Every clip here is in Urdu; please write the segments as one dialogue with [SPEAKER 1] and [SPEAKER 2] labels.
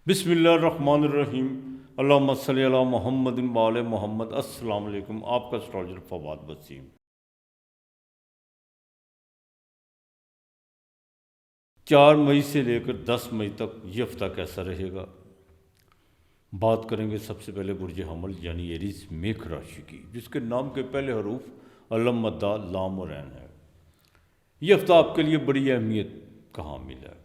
[SPEAKER 1] بسم اللہ الرحمن الرحیم، اللہم صلی علی محمد و آل محمد۔ السلام علیکم، آپ کا اسٹرالجر فواد وسیم۔ 4 مئی سے لے کر 10 مئی تک یہ ہفتہ کیسا رہے گا؟ بات کریں گے سب سے پہلے برج حمل یعنی ایریز میخ راشی کی، جس کے نام کے پہلے حروف علم مدہ لام اور عین ہے۔ یہ ہفتہ آپ کے لیے بڑی اہمیت کا حامل ہے۔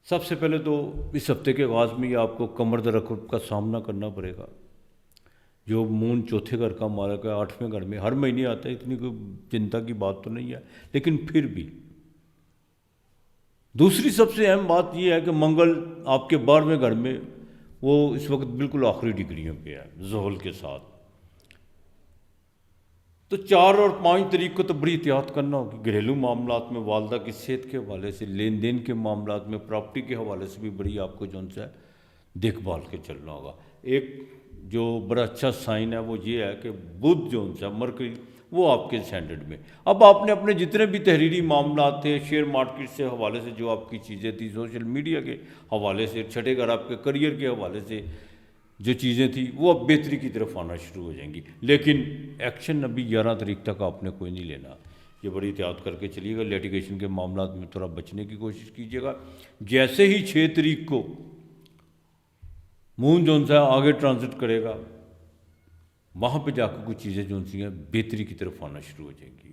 [SPEAKER 1] سب سے پہلے تو اس ہفتے کے آغاز میں یہ آپ کو کمر درد کا سامنا کرنا پڑے گا۔ جو مون چوتھے گھر کا مالک ہے، 8ویں گھر میں ہر مہینے آتا ہے، اتنی کوئی چنتا کی بات تو نہیں ہے، لیکن پھر بھی دوسری سب سے اہم بات یہ ہے کہ منگل آپ کے 12ویں گھر میں، وہ اس وقت بالکل آخری ڈگریوں پہ ہے زحل کے ساتھ۔ تو 4 اور 5 تاریخ کو تو بڑی احتیاط کرنا ہوگی۔ گھریلو معاملات میں والدہ کی صحت کے حوالے سے، لین دین کے معاملات میں، پراپرٹی کے حوالے سے بھی بڑی آپ کو جون سا دیکھ بھال کے چلنا ہوگا۔ ایک جو بڑا اچھا سائن ہے وہ یہ ہے کہ بدھ جون سا مرکری وہ آپ کے سینڈرڈ میں۔ اب آپ نے اپنے جتنے بھی تحریری معاملات تھے، شیئر مارکیٹ سے حوالے سے جو آپ کی چیزیں تھیں، سوشل میڈیا کے حوالے سے، چھٹے گھر آپ کے کریئر کے حوالے سے جو چیزیں تھیں، وہ اب بہتری کی طرف آنا شروع ہو جائیں گی، لیکن ایکشن ابھی 11 تاریخ تک آپ نے کوئی نہیں لینا۔ یہ بڑی احتیاط کر کے چلیے گا۔ لیٹیگیشن کے معاملات میں تھوڑا بچنے کی کوشش کیجیے گا۔ جیسے ہی 6 تاریخ کو مون جون سا آگے ٹرانزٹ کرے گا، وہاں پہ جا کے کچھ چیزیں جون سی ہیں بہتری کی طرف آنا شروع ہو جائیں گی۔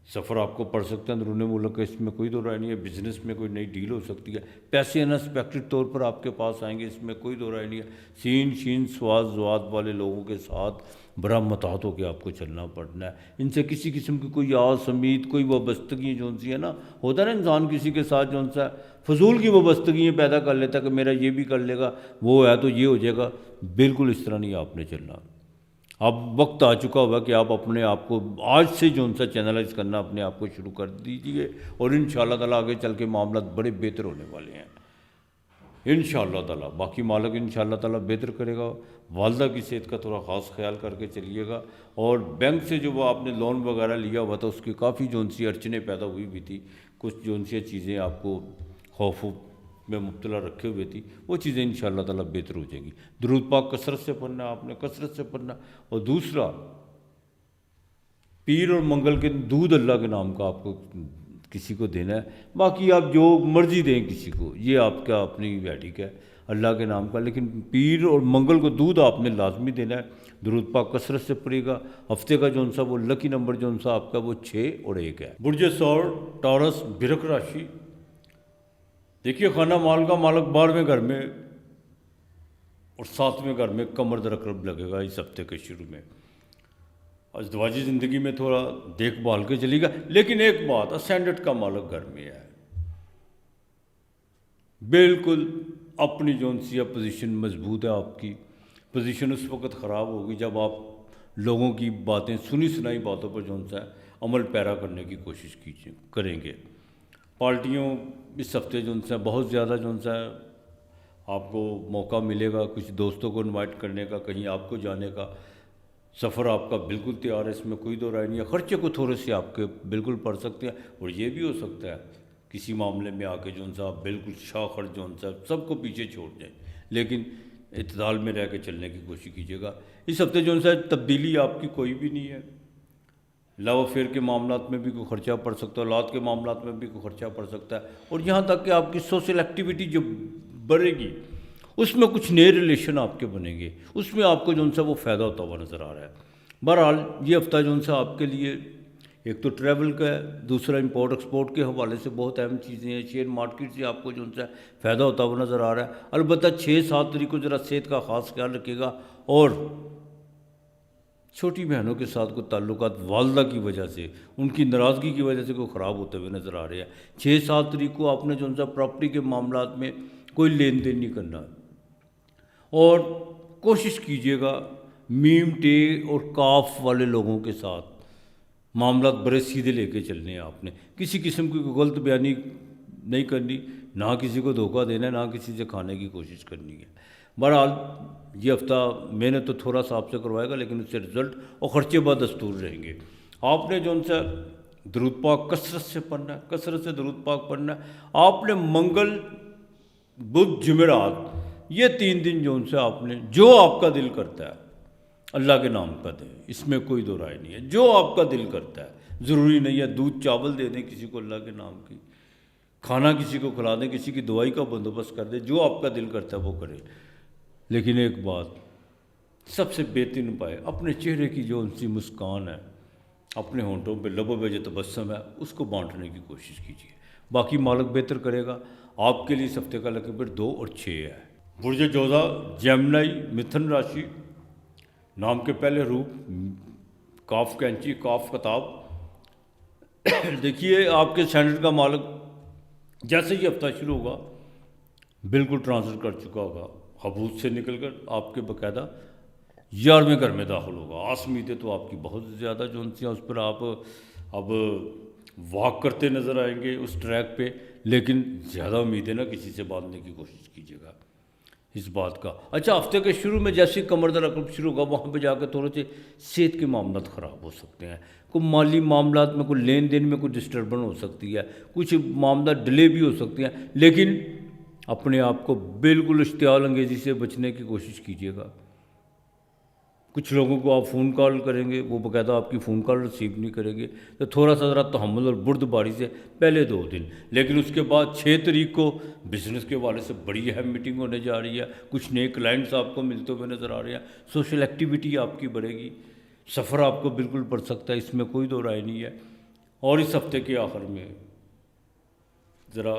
[SPEAKER 1] سفر آپ کو پڑ سکتا ہے اندرون ملک کا، اس میں کوئی دو رائے نہیں ہے۔ بزنس میں کوئی نئی ڈیل ہو سکتی ہے۔ پیسے انسپیکٹڈ طور پر آپ کے پاس آئیں گے، اس میں کوئی دو رائے نہیں ہے۔ سین شین سواد زواد والے لوگوں کے ساتھ بڑا محتاط ہو کے آپ کو چلنا پڑنا ہے۔ ان سے کسی قسم کی کوئی آس امید، کوئی وابستگی جون سی ہے نا، ہوتا ہے نا انسان کسی کے ساتھ جون سا فضول کی وابستگیاں پیدا کر لیتا ہے کہ میرا یہ بھی کر لے گا، وہ ہے تو یہ ہو جائے گا۔ بالکل اس طرح نہیں آپ نے چلنا۔ اب وقت آ چکا ہوگا کہ آپ اپنے آپ کو آج سے جون سا چینلائز کرنا اپنے آپ کو شروع کر دیجیے، اور انشاءاللہ تعالیٰ آگے چل کے معاملات بڑے بہتر ہونے والے ہیں انشاءاللہ تعالیٰ۔ باقی مالک انشاءاللہ تعالیٰ بہتر کرے گا۔ والدہ کی صحت کا تھوڑا خاص خیال کر کے چلیے گا، اور بینک سے جو وہ آپ نے لون وغیرہ لیا ہوا تھا، اس کی کافی جون سی اڑچنیں پیدا ہوئی بھی تھی، کچھ جون سی چیزیں آپ کو خوف میں مبتلا رکھے ہوئے تھی، وہ چیزیں انشاءاللہ تعالیٰ بہتر ہو جائیں گی۔ درود پاک کثرت سے پڑھنا، آپ نے کثرت سے پڑھنا۔ اور دوسرا، پیر اور منگل کے دودھ اللہ کے نام کا آپ کو کسی کو دینا ہے۔ باقی آپ جو مرضی دیں کسی کو، یہ آپ کا اپنی ویڈک ہے اللہ کے نام کا، لیکن پیر اور منگل کو دودھ آپ نے لازمی دینا ہے۔ درود پاک کثرت سے پڑے گا۔ ہفتے کا جون سا وہ لکی نمبر جون سا آپ کا وہ 6 اور 1 ہے۔ برج ثور ٹورس برک راشی، دیکھیے خانہ مال کا مالک 12ویں گھر میں اور 7ویں گھر میں کمر درد لگے گا اس ہفتے کے شروع میں۔ ازدواجی زندگی میں تھوڑا دیکھ بھال کے چلیے گا، لیکن ایک بات، اسینڈنٹ کا مالک گھر میں ہے، بالکل اپنی جون سی پوزیشن مضبوط ہے۔ آپ کی پوزیشن اس وقت خراب ہوگی جب آپ لوگوں کی باتیں، سنی سنائی باتوں پر جون سا عمل پیرا کرنے کی کوشش کریں گے۔ پارٹیوں اس ہفتے جون سا بہت زیادہ جون سا آپ کو موقع ملے گا، کچھ دوستوں کو انوائٹ کرنے کا، کہیں آپ کو جانے کا۔ سفر آپ کا بالکل تیار ہے، اس میں کوئی دو رائے نہیں ہے۔ خرچے کو تھوڑے سے آپ کے بالکل پڑ سکتے ہیں، اور یہ بھی ہو سکتا ہے کسی معاملے میں آ کے جون سا آپ بالکل شاہ خرچ جون سا سب کو پیچھے چھوڑ جائیں، لیکن اعتدال میں رہ کے چلنے کی کوشش کیجیے گا۔ اس ہفتے جون سا تبدیلی آپ کی کوئی بھی نہیں ہے۔ لو افیئر کے معاملات میں بھی کوئی خرچہ پڑ سکتا ہے، اولاد کے معاملات میں بھی کوئی خرچہ پڑ سکتا ہے، اور یہاں تک کہ آپ کی سوشل ایکٹیویٹی جو بڑھے گی، اس میں کچھ نئے ریلیشن آپ کے بنیں گے، اس میں آپ کو جون سا وہ فائدہ ہوتا ہوا نظر آ رہا ہے۔ بہرحال یہ ہفتہ جون سا آپ کے لیے ایک تو ٹریول کا ہے، دوسرا امپورٹ ایکسپورٹ کے حوالے سے بہت اہم چیزیں ہیں، شیئر مارکیٹ سے آپ کو جون سا فائدہ ہوتا ہوا نظر آ رہا ہے۔ البتہ 6-7 تاریخ کو ذرا صحت کا خاص خیال رکھے گا، اور چھوٹی بہنوں کے ساتھ کوئی تعلقات والدہ کی وجہ سے، ان کی ناراضگی کی وجہ سے کوئی خراب ہوتے ہوئے نظر آ رہے ہیں۔ 6-7 تاریخ کو آپ نے جون سا پراپرٹی کے معاملات میں کوئی لین دین نہیں کرنا، اور کوشش کیجیے گا میم ٹے اور کاف والے لوگوں کے ساتھ معاملات بڑے سیدھے لے کے چلنے ہیں۔ آپ نے کسی قسم کی کوئی غلط بیانی نہیں کرنی، نہ کسی کو دھوکہ دینا ہے، نہ کسی سے کھانے کی کوشش کرنی ہے۔ بہرحال یہ ہفتہ محنت تو تھوڑا سا آپ سے کروائے گا، لیکن اس سے رزلٹ اور خرچے بدستور رہیں گے۔ آپ نے جون سا درود پاک کثرت سے پڑھنا ہے، کثرت سے درود پاک پڑھنا ہے۔ آپ نے منگل بدھ جمعرات، یہ 3 دن جو ان سے آپ نے جو آپ کا دل کرتا ہے اللہ کے نام کا دیں، اس میں کوئی دو رائے نہیں ہے، جو آپ کا دل کرتا ہے، ضروری نہیں ہے دودھ چاول دے دیں کسی کو اللہ کے نام کی، کھانا کسی کو کھلا دیں، کسی کی دوائی کا بندوبست کر دیں، جو آپ کا دل کرتا ہے وہ کرے۔ لیکن ایک بات، سب سے بہترین اپائے، اپنے چہرے کی جو ان سی مسکان ہے، اپنے ہونٹوں پہ لبوں پہ جو تبسم ہے، اس کو بانٹنے کی کوشش کیجیے، باقی مالک بہتر کرے گا۔ آپ کے لیے اس ہفتے کا لکی نمبر 2 اور 6 ہے۔ برج جوزا، جیمنائی، متھن راشی، نام کے پہلے حروف کاف کینچی، کاف کتاب۔ دیکھیے آپ کے سینڈ کا مالک جیسے ہی ہفتہ شروع ہوگا بالکل ٹرانسفر کر چکا ہوگا، حبوط سے نکل کر آپ کے باقاعدہ 11ویں گھر میں داخل ہوگا۔ آس امیدیں تو آپ کی بہت زیادہ جو ان سی ہیں، اس پر آپ اب واک کرتے نظر آئیں گے اس ٹریک پہ، لیکن زیادہ امیدیں نہ کسی سے باندھنے کی کوشش کیجیے گا اس بات کا۔ اچھا، ہفتے کے شروع میں جیسے کمر درد عقب شروع ہوگا، وہاں پہ جا کے تھوڑے سے صحت کے معاملات خراب ہو سکتے ہیں، کوئی مالی معاملات میں، کوئی لین دین میں کوئی ڈسٹربن ہو سکتی ہے، کچھ معاملات ڈیلے بھی ہو سکتے ہیں، لیکن اپنے آپ کو بالکل اشتعال انگیزی سے بچنے کی کوشش کیجیے گا۔ کچھ لوگوں کو آپ فون کال کریں گے، وہ باقاعدہ آپ کی فون کال ریسیو نہیں کریں گے، تو تھوڑا سا ذرا تحمل اور بردباری سے پہلے 2 دن، لیکن اس کے بعد 6 تاریخ کو بزنس کے حوالے سے بڑی اہم میٹنگ ہونے جا رہی ہے، کچھ نئے کلائنٹس آپ کو ملتے ہوئے نظر آ رہے ہیں، سوشل ایکٹیویٹی آپ کی بڑھے گی، سفر آپ کو بالکل پڑ سکتا ہے، اس میں کوئی دو رائے نہیں ہے۔ اور اس ہفتے کے آخر میں ذرا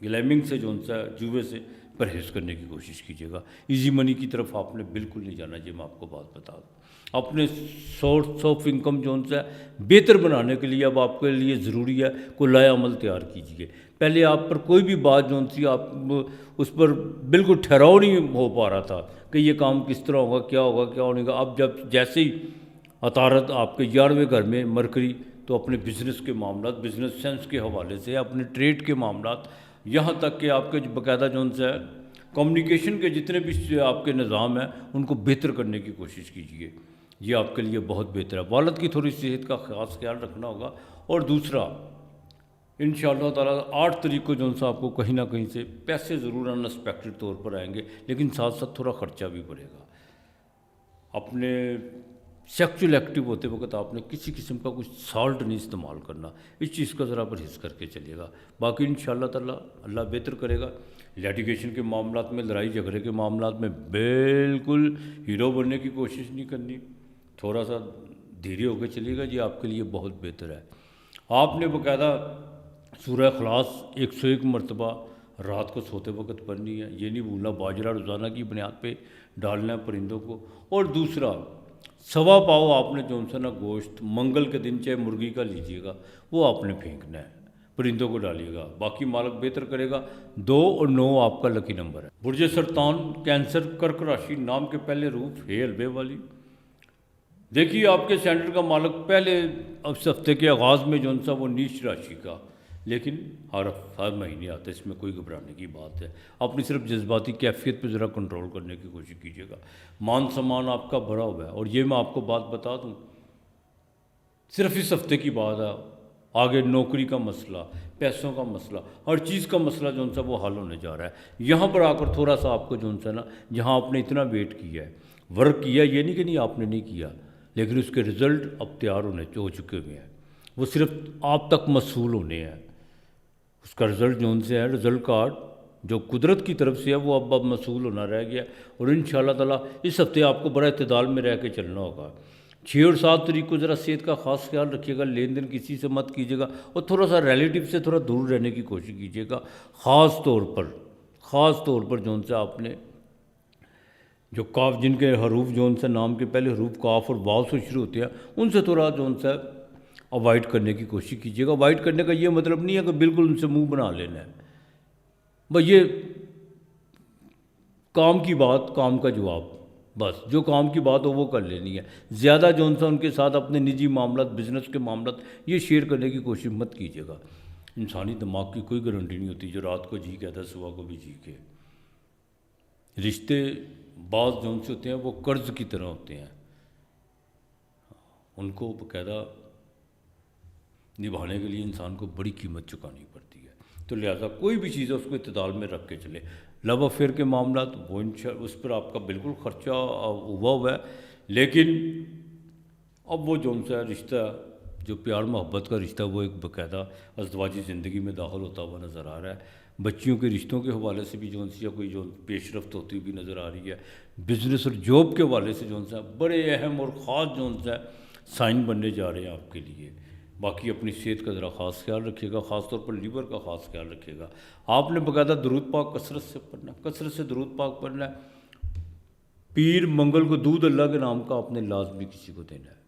[SPEAKER 1] گلیمنگ سے جو سا جوئے سے پرہیز کرنے کی کوشش کیجیے گا۔ ایزی منی کی طرف آپ نے بالکل نہیں جانا، جی میں آپ کو بات بتا دوں۔ اپنے سورس آف انکم جو سا بہتر بنانے کے لیے اب آپ کے لیے ضروری ہے کوئی نیا عمل تیار کیجیے۔ پہلے آپ پر کوئی بھی بات جو سی آپ اس پر بالکل ٹھہراؤ نہیں ہو پا رہا تھا کہ یہ کام کس طرح ہوگا، کیا ہوگا، کیا ہونے گا۔ اب جب جیسے ہی عطارد آپ کے 11ویں گھر میں مرکری، تو اپنے بزنس کے معاملات، بزنس سینس کے حوالے سے، اپنے ٹریڈ کے معاملات، یہاں تک کہ آپ کے باقاعدہ جو سے کمیونیکیشن کے جتنے بھی آپ کے نظام ہیں ان کو بہتر کرنے کی کوشش کیجیے، یہ آپ کے لیے بہت بہتر ہے۔ والد کی تھوڑی صحت کا خاص خیال رکھنا ہوگا۔ اور دوسرا، انشاءاللہ تعالیٰ 8 تاریخ کو جو سا آپ کو کہیں نہ کہیں سے پیسے ضرور انسپیکٹڈ طور پر آئیں گے، لیکن ساتھ ساتھ تھوڑا خرچہ بھی پڑے گا۔ اپنے سیکچول ایکٹیو ہوتے وقت آپ نے کسی قسم کا کچھ سالٹ نہیں استعمال کرنا، اس چیز کا ذرا پرہیز کر کے چلیے گا۔ باقی انشاءاللہ تعالیٰ اللہ بہتر کرے گا۔ لیٹیگیشن کے معاملات میں، لڑائی جھگڑے کے معاملات میں بالکل ہیرو بننے کی کوشش نہیں کرنی، تھوڑا سا دھیرے ہو کے چلیے گا، جی آپ کے لیے بہت بہتر ہے۔ آپ نے باقاعدہ سورہ اخلاص 101 مرتبہ رات کو سوتے وقت پڑھنی ہے، یہ نہیں بھولنا، باجرہ روزانہ کی بنیاد پہ ڈالنا ہے پرندوں کو۔ اور دوسرا، 1.25 پاؤ آپ نے جو سا نا گوشت منگل کے دن چاہے مرغی کا لیجیے گا، وہ آپ نے پھینکنا ہے، پرندوں کو ڈالیے گا، باقی مالک بہتر کرے گا۔ 2 اور 9 آپ کا لکی نمبر ہے۔ برج سرطان، کینسر، کرک راشی، نام کے پہلے حروف ہے البے والی۔ دیکھیے آپ کے سینٹر کا مالک پہلے اس ہفتے کے آغاز میں جو سا وہ نیچ راشی کا، لیکن ہر مہینے آتا ہے، اس میں کوئی گھبرانے کی بات ہے۔ اپنی صرف جذباتی کیفیت پہ ذرا کنٹرول کرنے کی کوشش کیجیے گا۔ مان سمان آپ کا بڑا ہوا ہے، اور یہ میں آپ کو بات بتا دوں، صرف اس ہفتے کی بات ہے، آگے نوکری کا مسئلہ، پیسوں کا مسئلہ، ہر چیز کا مسئلہ جو سا وہ حل ہونے جا رہا ہے۔ یہاں پر آ کر تھوڑا سا آپ کو جو سا نا، جہاں آپ نے اتنا ویٹ کیا ہے، ورک کیا، یہ نہیں کہ نہیں آپ نے نہیں کیا، لیکن اس کے رزلٹ اب تیار ہو چکے ہوئے ہیں، وہ صرف آپ تک موصول ہونے ہیں۔ اس کا رزلٹ جو سے ہے، رزلٹ کارڈ جو قدرت کی طرف سے ہے، وہ اب موصول ہونا رہ گیا، اور انشاءاللہ تعالیٰ اس ہفتے آپ کو بڑا اعتدال میں رہ کے چلنا ہوگا۔ 6 اور 7 تاریخ کو ذرا صحت کا خاص خیال رکھیے گا، لین دین کسی سے مت کیجیے گا، اور تھوڑا سا ریلیٹیو سے تھوڑا دور رہنے کی کوشش کیجیے گا۔ خاص طور پر جو سے آپ نے جو کاف، جن کے حروف جو سے نام کے پہلے حروف کاف اور واو سے شروع ہوتے ہیں، ان سے تھوڑا جو سا اوائڈ کرنے کی کوشش کیجیے گا۔ اوائڈ کرنے کا یہ مطلب نہیں ہے کہ بالکل ان سے منہ بنا لینا ہے، بس یہ کام کی بات، کام کا جواب، بس جو کام کی بات ہو وہ کر لینی ہے۔ زیادہ جو سا ان کے ساتھ اپنے نجی معاملات، بزنس کے معاملات یہ شیئر کرنے کی کوشش مت کیجیے گا۔ انسانی دماغ کی کوئی گارنٹی نہیں ہوتی، جو رات کو جی کہتا ہے صبح کو بھی جی کے۔ رشتے بعض جو سے ہوتے ہیں وہ قرض کی طرح ہوتے ہیں، ان کو باقاعدہ نبھانے کے لیے انسان کو بڑی قیمت چکانی پڑتی ہے۔ تو لہٰذا کوئی بھی چیز ہے اس کو اعتدال میں رکھ کے چلے. لو افیئر کے معاملات وہ اس پر آپ کا بالکل خرچہ ہوا ہے، لیکن اب وہ جون سا رشتہ جو پیار محبت کا رشتہ وہ ایک باقاعدہ ازدواجی زندگی میں داخل ہوتا ہوا نظر آ رہا ہے. بچیوں کے رشتوں کے حوالے سے بھی جون سی کوئی جو پیش رفت ہوتی ہوئی نظر آ رہی ہے. بزنس اور جاب کے حوالے سے جون سا بڑے اہم اور خاص جون سا سائن بننے جا رہے ہیں آپ کے لیے. باقی اپنی صحت کا ذرا خاص خیال رکھیے گا، خاص طور پر لیور کا خاص خیال رکھیے گا. آپ نے باقاعدہ درود پاک کثرت سے پڑھنا، کثرت سے درود پاک پڑھنا ہے. پیر منگل کو دودھ اللہ کے نام کا آپ نے لازمی کسی کو دینا ہے.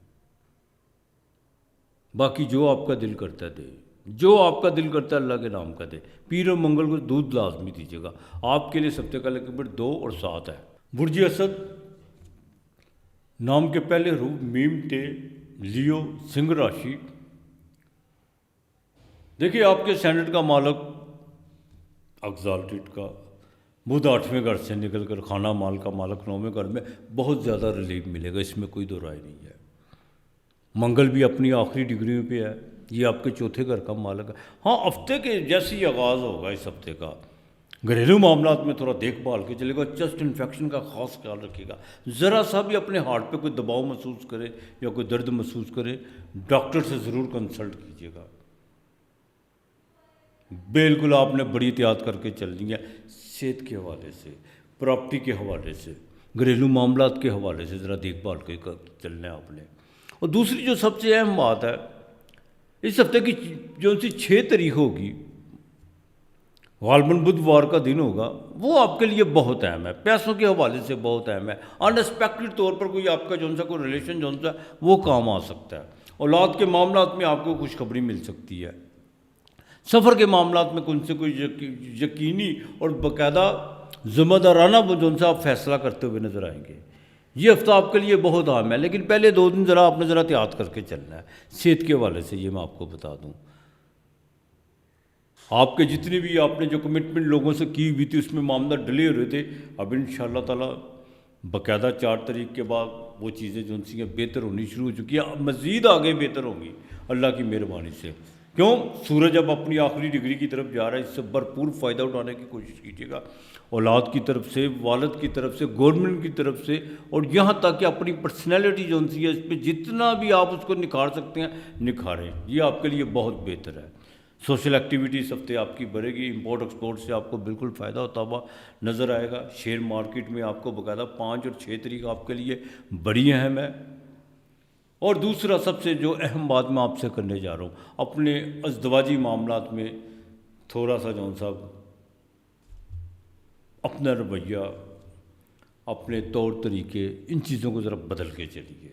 [SPEAKER 1] باقی جو آپ کا دل کرتا ہے دے، جو آپ کا دل کرتا ہے اللہ کے نام کا دے. پیر اور منگل کو دودھ لازمی دیجیے گا. آپ کے لیے سفتے کا لقب 2 اور 7 ہے. برج اسد نام کے پہلے حروف میم ٹے، لیو، سنگھ راشی. دیکھیے آپ کے سینٹ کا مالک ایگزالٹڈ کا بدھ 8ویں گھر سے نکل کر خانہ مال کا مالک 9ویں گھر میں بہت زیادہ ریلیف ملے گا، اس میں کوئی دو رائے نہیں ہے. منگل بھی اپنی آخری ڈگریوں پہ ہے، یہ آپ کے 4تھے گھر کا مالک ہے. ہاں ہفتے کے جیسے ہی آغاز ہوگا اس ہفتے کا گھریلو معاملات میں تھوڑا دیکھ بھال کے چلے گا. چیسٹ انفیکشن کا خاص خیال رکھیے گا. ذرا سا بھی اپنے ہارٹ پہ کوئی دباؤ محسوس کرے یا کوئی درد محسوس کرے ڈاکٹر سے ضرور کنسلٹ کیجیے گا. بالکل آپ نے بڑی احتیاط کر کے چلنی ہے. صحت کے حوالے سے، پراپرٹی کے حوالے سے، گھریلو معاملات کے حوالے سے ذرا دیکھ بھال کے چلنا ہے آپ نے. اور دوسری جو سب سے اہم بات ہے اس ہفتے کی جو 6 تاریخ ہوگی، غالباً بدھوار کا دن ہوگا، وہ آپ کے لیے بہت اہم ہے. پیسوں کے حوالے سے بہت اہم ہے. ان ایکسپیکٹڈ طور پر کوئی آپ کا کوئی ریلیشن وہ کام آ سکتا ہے. اولاد کے معاملات میں آپ کو خوشخبری مل سکتی ہے. سفر کے معاملات میں کن سے کوئی یقینی اور باقاعدہ ذمہ دارانہ آپ فیصلہ کرتے ہوئے نظر آئیں گے. یہ ہفتہ آپ کے لیے بہت اہم ہے، لیکن پہلے 2 دن ذرا آپ نے احتیاط کر کے چلنا ہے. صحت کے حوالے سے یہ میں آپ کو بتا دوں، آپ کے جتنی بھی آپ نے جو کمٹمنٹ لوگوں سے کی ہوئی تھی اس میں معاملہ ڈلے ہو رہے تھے، اب انشاءاللہ تعالی باقاعدہ 4 تاریخ کے بعد وہ چیزیں جو سی بہتر ہونی شروع ہو چکی ہیں. اب مزید آگے بہتر ہوں گی اللہ کی مہربانی سے. کیوں؟ سورج اب اپنی آخری ڈگری کی طرف جا رہا ہے. اس سے بھرپور فائدہ اٹھانے کی کوشش کیجیے گا، اولاد کی طرف سے، والد کی طرف سے، گورنمنٹ کی طرف سے، اور یہاں تک کہ اپنی پرسنالٹی جو ہے اس پہ جتنا بھی آپ اس کو نکھار سکتے ہیں نکھاریں. یہ آپ کے لیے بہت بہتر ہے. سوشل ایکٹیویٹی اس ہفتے آپ کی بڑھے گی. امپورٹ ایکسپورٹ سے آپ کو بالکل فائدہ ہوتا ہوا نظر آئے گا. شیئر مارکیٹ میں آپ کو باقاعدہ 5 اور 6 تاریخ آپ کے لیے بڑی اہم ہے. اور دوسرا سب سے جو اہم بات میں آپ سے کرنے جا رہا ہوں، اپنے ازدواجی معاملات میں تھوڑا سا صاحب اپنا رویہ، اپنے طور طریقے، ان چیزوں کو ذرا بدل کے چلیے.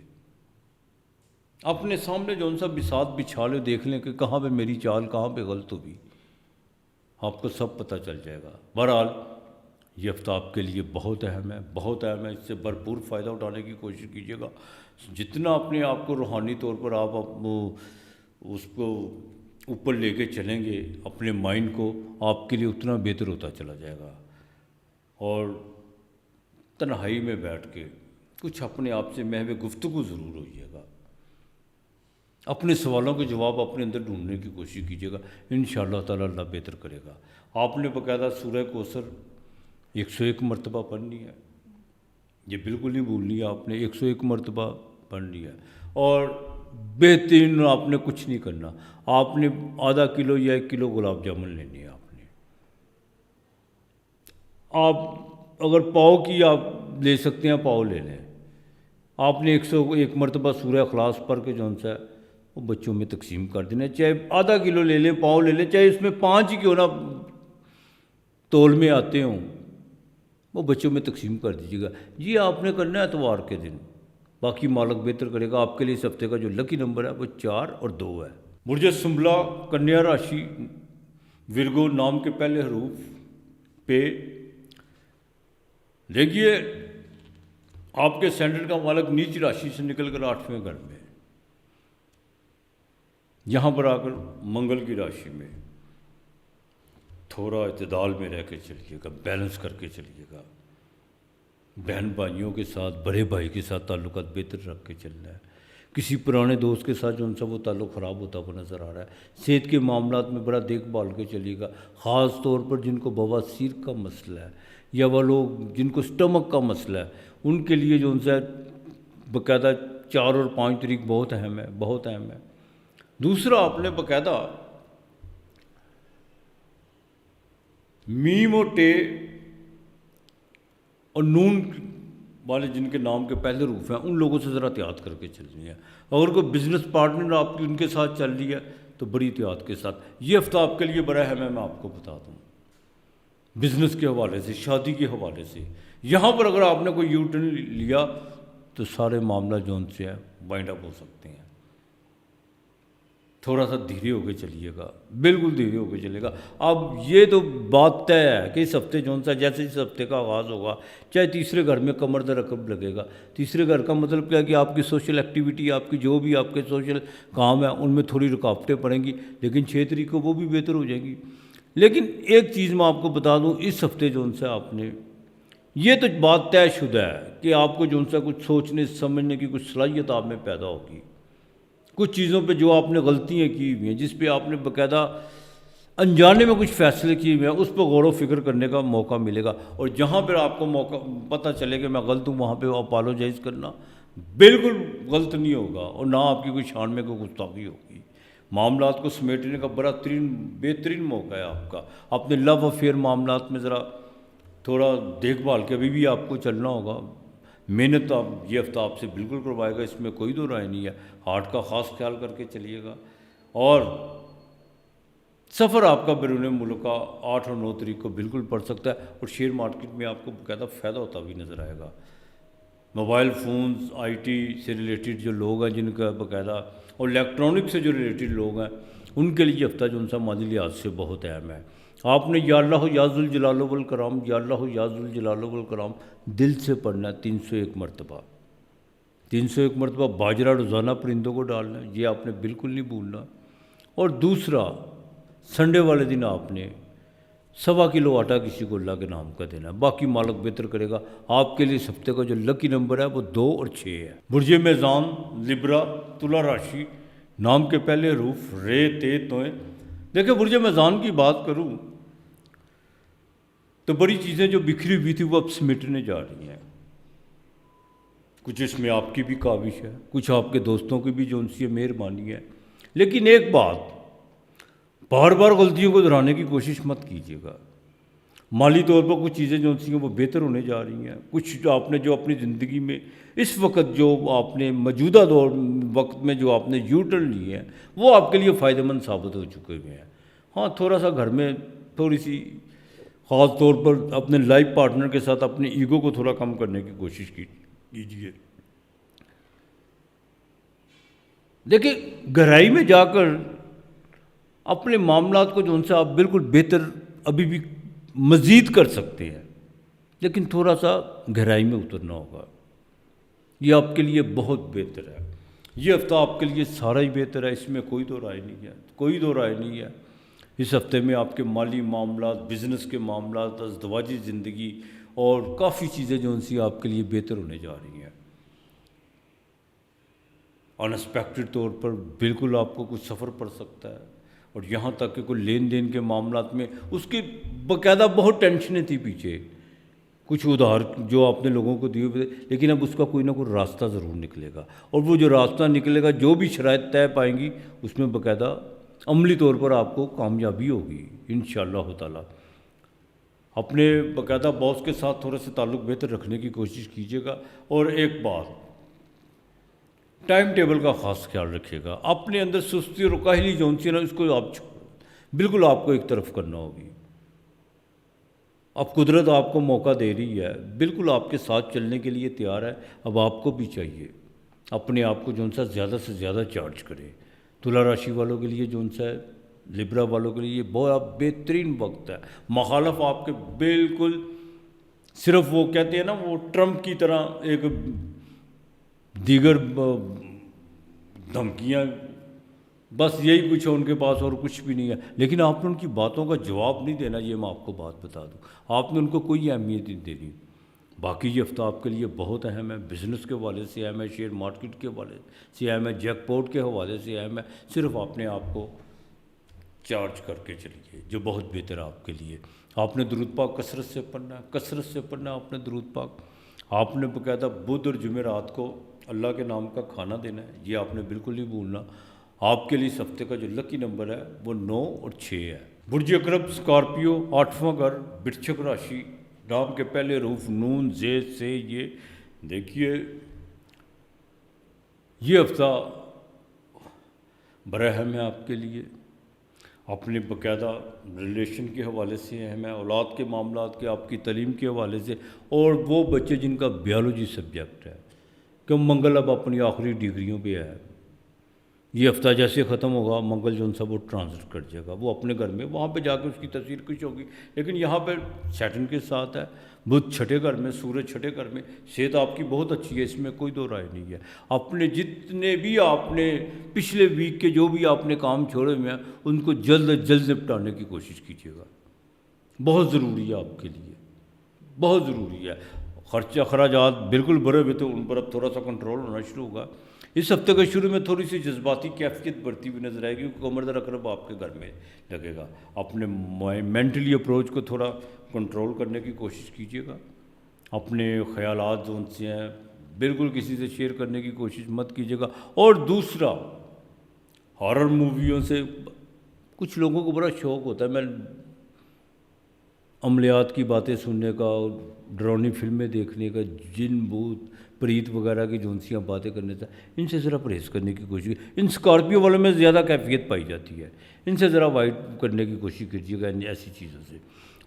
[SPEAKER 1] اپنے سامنے بساط بچھا لے، دیکھ لیں کہ کہاں پہ میری چال کہاں پہ غلط ہوگی، آپ کو سب پتہ چل جائے گا. بہرحال یہ ہفتہ آپ کے لیے بہت اہم ہے، بہت اہم ہے. اس سے بھرپور فائدہ اٹھانے کی کوشش کیجیے گا. جتنا اپنے آپ کو روحانی طور پر آپ اس کو اوپر لے کے چلیں گے اپنے مائنڈ کو، آپ کے لیے اتنا بہتر ہوتا چلا جائے گا. اور تنہائی میں بیٹھ کے کچھ اپنے آپ سے محو گفتگو ضرور ہوئیے گا. اپنے سوالوں کے جواب اپنے اندر ڈھونڈنے کی کوشش کیجیے گا. انشاءاللہ تعالی اللہ بہتر کرے گا. آپ نے باقاعدہ سورہ کوثر 101 مرتبہ پڑھنی ہے. یہ بالکل نہیں بھولنی ہے، آپ نے 101 مرتبہ پڑھنی ہے. اور بہترین آپ نے کچھ نہیں کرنا، آپ نے آدھا کلو یا 1 کلو گلاب جامن لینی ہے. آپ اگر پاؤ کی آپ لے سکتے ہیں پاؤ لے لیں. آپ نے 101 مرتبہ سورہ اخلاص پڑھ کے ہے وہ بچوں میں تقسیم کر دینا. چاہے آدھا کلو لے لیں، پاؤ لے لیں، چاہے اس میں 5 ہی کیوں نہ تول میں آتے ہوں، وہ بچوں میں تقسیم کر دیجیے گا. یہ آپ نے کرنا ہے اتوار کے دن. باقی مالک بہتر کرے گا. آپ کے لیے اس ہفتے کا جو لکی نمبر ہے وہ 4 اور 2 ہے. برج سنبلا کنیا راشی، ورگو نام کے پہلے حروف پہ. دیکھیے آپ کے سینٹر کا مالک نیچ راشی سے نکل کر 8ویں گھر میں، یہاں پر آ کر منگل کی راشی میں. تھوڑا اعتدال میں رہ کے چلیے گا، بیلنس کر کے چلیے گا. بہن بھائیوں کے ساتھ، بڑے بھائی کے ساتھ تعلقات بہتر رکھ کے چلنا ہے. کسی پرانے دوست کے ساتھ جو ان سے وہ تعلق خراب ہوتا ہوا نظر آ رہا ہے۔ صحت کے معاملات میں بڑا دیکھ بھال کے چلیے گا، خاص طور پر جن کو بواسیر کا مسئلہ ہے یا وہ لوگ جن کو سٹمک کا مسئلہ ہے، ان کے لیے جو ان سے باقاعدہ 4 اور 5 تاریخ بہت اہم ہے، بہت اہم ہے۔ دوسرا، آپ نے باقاعدہ میم اور ٹے اور نون والے جن کے نام کے پہلے حروف ہیں ان لوگوں سے ذرا احتیاط کر کے چلنی ہے۔ اگر کوئی بزنس پارٹنر آپ کی ان کے ساتھ چل رہی ہے تو بڑی احتیاط کے ساتھ۔ یہ ہفتہ آپ کے لیے بڑا اہم ہے، میں آپ کو بتا دوں، بزنس کے حوالے سے، شادی کے حوالے سے۔ یہاں پر اگر آپ نے کوئی یو ٹرن لیا تو سارے معاملہ جو ان سے ہے وائنڈ اپ ہو سکتے ہیں۔ تھوڑا سا دھیرے ہو کے چلیے گا، بالکل دھیرے ہو کے چلے گا۔ اب یہ تو بات طے ہے کہ اس ہفتے جو سا جیسے اس ہفتے کا آغاز ہوگا، چاہے تیسرے گھر میں کمر در رکب لگے گا۔ تیسرے گھر کا مطلب کیا ہے کہ آپ کی سوشل ایکٹیویٹی، آپ کی جو بھی آپ کے سوشل کام ہیں ان میں تھوڑی رکاوٹیں پڑیں گی، لیکن 6 تاریخ کو وہ بھی بہتر ہو جائیں گی۔ لیکن ایک چیز میں آپ کو بتا دوں، اس ہفتے جو سے آپ نے یہ تو بات طے شدہ ہے کہ آپ کو جو سا کچھ سوچنے سمجھنے کی کچھ صلاحیت آپ میں پیدا ہوگی۔ کچھ چیزوں پہ جو آپ نے غلطیاں کی ہوئی ہیں، جس پہ آپ نے باقاعدہ انجانے میں کچھ فیصلے کیے ہوئے ہیں، اس پہ غور و فکر کرنے کا موقع ملے گا۔ اور جہاں پہ آپ کو موقع پتہ چلے کہ میں غلط ہوں، وہاں پہ اپالوجائز کرنا بالکل غلط نہیں ہوگا، اور نہ آپ کی کوئی شان میں کوئی گستاخی ہوگی۔ معاملات کو سمیٹنے کا بہترین موقع ہے آپ کا۔ اپنے لو افیئر معاملات میں ذرا تھوڑا دیکھ بھال کے ابھی بھی آپ کو چلنا ہوگا۔ محنت آپ یہ ہفتہ آپ سے بالکل کروائے گا، اس میں کوئی دو رائے نہیں ہے۔ ہارٹ کا خاص خیال کر کے چلیے گا۔ اور سفر آپ کا بیرون ملک کا 8 اور 9 تاریخ کو بالکل پڑ سکتا ہے، اور شیئر مارکیٹ میں آپ کو باقاعدہ فائدہ ہوتا بھی نظر آئے گا۔ موبائل فونز، آئی ٹی سے ریلیٹڈ جو لوگ ہیں جن کا باقاعدہ، اور الیکٹرانک سے جو ریلیٹڈ لوگ ہیں، ان کے لیے ہفتہ جو ان سا مالی لحاظ سے بہت اہم ہے۔ آپ نے یا اللہ یا ذوالجلال والاکرام، یا اللہ یا ذوالجلال والاکرام دل سے پڑھنا ہے 301 مرتبہ۔ 301 مرتبہ باجرہ روزانہ پرندوں کو ڈالنا ہے، یہ آپ نے بالکل نہیں بھولنا۔ اور دوسرا، سنڈے والے دن آپ نے 1.25 کلو آٹا کسی کو اللہ کے نام کا دینا ہے، باقی مالک بہتر کرے گا۔ آپ کے لیے اس ہفتے کا جو لکی نمبر ہے وہ 2 اور 6 ہے۔ برج میزان، لبرا، تلا راشی، نام کے پہلے حروف رے تے توئیں۔ دیکھیں، برج میزان کی بات کروں تو بڑی چیزیں جو بکھری ہوئی تھی وہ اب سمیٹنے جا رہی ہیں۔ کچھ اس میں آپ کی بھی کاوش ہے، کچھ آپ کے دوستوں کی بھی جو ان سے مہربانی ہے۔ لیکن ایک بات، بار بار غلطیوں کو دہرانے کی کوشش مت کیجیے گا۔ مالی طور پر کچھ چیزیں جو ان سے وہ بہتر ہونے جا رہی ہیں۔ کچھ آپ نے جو اپنی زندگی میں اس وقت جو آپ نے موجودہ وقت میں جو آپ نے یو ٹرن لیے ہیں، وہ آپ کے لیے فائدہ مند ثابت ہو چکے ہوئے ہیں۔ ہاں، تھوڑا سا گھر میں تھوڑی سی، خاص طور پر اپنے لائف پارٹنر کے ساتھ اپنے ایگو کو تھوڑا کم کرنے کی کوشش کیجیے۔ دیکھیں، گہرائی میں جا کر اپنے معاملات کو جو ان سے آپ بالکل بہتر ابھی بھی مزید کر سکتے ہیں، لیکن تھوڑا سا گہرائی میں اترنا ہوگا۔ یہ آپ کے لیے بہت بہتر ہے۔ یہ ہفتہ آپ کے لیے سارا ہی بہتر ہے، اس میں کوئی دو رائے نہیں ہے، کوئی دو رائے نہیں ہے۔ اس ہفتے میں آپ کے مالی معاملات، بزنس کے معاملات، ازدواجی زندگی اور کافی چیزیں جو ان سے آپ کے لیے بہتر ہونے جا رہی ہیں۔ انسپیکٹڈ طور پر بالکل آپ کو کچھ سفر پڑ سکتا ہے، اور یہاں تک کہ کوئی لین دین کے معاملات میں اس کی باقاعدہ بہت ٹینشنیں تھیں پیچھے، کچھ ادھار جو آپ نے لوگوں کو دیے ہوئے، لیکن اب اس کا کوئی نہ کوئی راستہ ضرور نکلے گا، اور وہ جو راستہ نکلے گا، جو بھی شرائط طے پائیں گی، اس میں باقاعدہ عملی طور پر آپ کو کامیابی ہوگی انشاءاللہ تعالی۔ اپنے باقاعدہ باس کے ساتھ تھوڑے سے تعلق بہتر رکھنے کی کوشش کیجیے گا۔ اور ایک بات، ٹائم ٹیبل کا خاص خیال رکھیے گا۔ اپنے اندر سستی اور کاہلی جو سی نا، اس کو آپ بالکل آپ کو ایک طرف کرنا ہوگی۔ اب قدرت آپ کو موقع دے رہی ہے، بالکل آپ کے ساتھ چلنے کے لیے تیار ہے۔ اب آپ کو بھی چاہیے اپنے آپ کو جو سا زیادہ سے زیادہ چارج کرے۔ تلا راشی والوں کے لیے جو سا ہے، لبرا والوں کے لیے یہ بہت بہترین وقت ہے۔ مخالف آپ کے بالکل صرف وہ کہتے ہیں نا، وہ ٹرمپ کی طرح ایک دیگر دھمکیاں، بس یہی کچھ ہے ان کے پاس، اور کچھ بھی نہیں ہے۔ لیکن آپ نے ان کی باتوں کا جواب نہیں دینا، یہ میں آپ کو بات بتا دوں۔ آپ نے ان کو کوئی اہمیت نہیں دینی۔ باقی یہ ہفتہ آپ کے لیے بہت اہم ہے، بزنس کے حوالے سے اہم ہے، شیئر مارکیٹ کے حوالے سے اہم ہے، جیک پاٹ کے حوالے سے اہم ہے۔ صرف اپنے آپ کو چارج کر کے چلیے، جو بہت بہتر ہے آپ کے لیے۔ آپ نے درود پاک کثرت سے پڑھنا ہے، کثرت سے پڑھنا ہے آپ نے درود پاک۔ آپ نے باقاعدہ بدھ اور جمعرات کو اللہ کے نام کا کھانا دینا ہے، یہ آپ نے بالکل نہیں بھولنا۔ آپ کے لیے اس ہفتے کا جو لکی نمبر ہے وہ 9 اور 6 ہے۔ برج اکرب اسکارپیو، 8واں گھر، برچھک راشی، نام کے پہلے حروف نون زید سے یہ دیکھیے یہ ہفتہ بڑا اہم ہے آپ کے لیے، اپنے باقاعدہ ریلیشن کے حوالے سے اہم ہے، اولاد کے معاملات کے، آپ کی تعلیم کے حوالے سے، اور وہ بچے جن کا بیالوجی سبجیکٹ ہے کہ منگل اب اپنی آخری ڈگریوں پہ ہے۔ یہ ہفتہ جیسے ختم ہوگا منگل جو سا وہ ٹرانزٹ کر جائے گا، وہ اپنے گھر میں، وہاں پہ جا کے اس کی تاثیر کچھ ہوگی، لیکن یہاں پہ سیٹرن کے ساتھ ہے، بدھ چھٹے گھر میں، سورج چھٹے گھر میں، صحت آپ کی بہت اچھی ہے، اس میں کوئی دو رائے نہیں ہے۔ اپنے جتنے بھی آپ نے پچھلے ویک کے جو بھی آپ نے کام چھوڑے ہوئے ہیں ان کو جلد از جلد نپٹانے کی کوشش کیجیے گا، بہت ضروری ہے آپ کے لیے، بہت ضروری ہے۔ خرچ اخراجات بالکل بڑھے ہوئے تو ان پر اب تھوڑا سا کنٹرول ہونا شروع ہوگا۔ اس ہفتے کے شروع میں تھوڑی سی جذباتی کیفیت بڑھتی ہوئی نظر آئے گی، کیونکہ عمر در اقرب آپ کے گھر میں لگے گا۔ اپنے مینٹلی اپروچ کو تھوڑا کنٹرول کرنے کی کوشش کیجیے گا، اپنے خیالات جو ان سے ہیں بالکل کسی سے شیئر کرنے کی کوشش مت کیجیے گا۔ اور دوسرا، ہارر موویوں سے کچھ لوگوں کو بڑا شوق ہوتا ہے، میں عملیات کی باتیں سننے کا، ڈرونی فلمیں دیکھنے کا، جن بھوت پریت وغیرہ کی جونسیاں باتیں کرنے سے، ان سے ذرا پرہیز کرنے کی کوشش۔ ان اسکارپیو والوں میں زیادہ کیفیت پائی جاتی ہے، ان سے ذرا اوائڈ کرنے کی کوشش کیجیے گا، ایسی چیزوں سے۔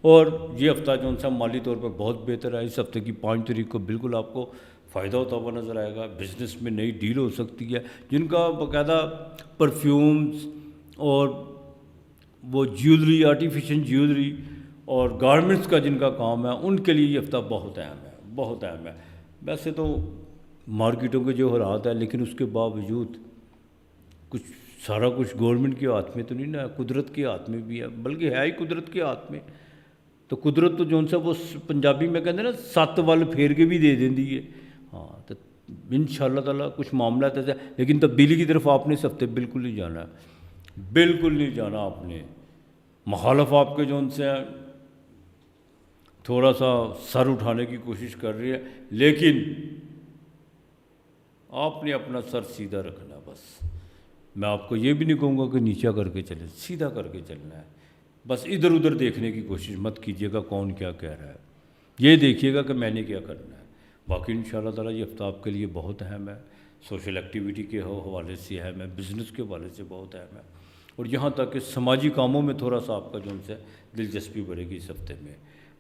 [SPEAKER 1] اور یہ ہفتہ جو سا مالی طور پر بہت بہتر ہے، اس ہفتے کی 5 تاریخ کو بالکل آپ کو فائدہ ہوتا ہوا نظر آئے گا۔ بزنس میں نئی ڈیل ہو سکتی ہے، جن کا باقاعدہ پرفیومز اور وہ جیولری، آرٹیفیشل جیولری اور گارمنٹس کا جن کا کام ہے، ان کے لیے یہ ہفتہ بہت اہم ہے، بہت اہم ہے۔ ویسے تو مارکیٹوں کے جو حالات ہیں، لیکن اس کے باوجود کچھ سارا کچھ گورنمنٹ کے ہاتھ میں تو نہیں نا، قدرت کے ہاتھ میں بھی ہے، بلکہ ہے ہی قدرت کے ہاتھ میں۔ تو قدرت تو جون سا وہ پنجابی میں کہتے ہیں نا 7 ول پھیر کے بھی دے دیں ہے۔ ہاں، تو ان شاء اللہ تعالیٰ کچھ معاملات ایسے، لیکن تبدیلی کی طرف آپ نے اس ہفتے بالکل نہیں جانا ہے، بالکل نہیں جانا آپ نے۔ مخالف آپ کے جون سے ہیں تھوڑا سا سر اٹھانے کی کوشش کر رہی ہے، لیکن آپ نے اپنا سر سیدھا رکھنا ہے۔ بس میں آپ کو یہ بھی نہیں کہوں گا کہ نیچا کر کے چلیں، سیدھا کر کے چلنا ہے۔ بس ادھر ادھر دیکھنے کی کوشش مت کیجیے گا کون کیا کہہ رہا ہے، یہ دیکھیے گا کہ میں نے کیا کرنا ہے۔ باقی ان شاء اللہ تعالیٰ یہ ہفتہ آپ کے لیے بہت اہم ہے، سوشل ایکٹیویٹی کے حوالے سے اہم ہے، بزنس کے حوالے سے بہت اہم ہے، اور یہاں تک کہ سماجی کاموں میں تھوڑا سا آپ کا جو ان سے دلچسپی بڑھے گی اس ہفتے میں۔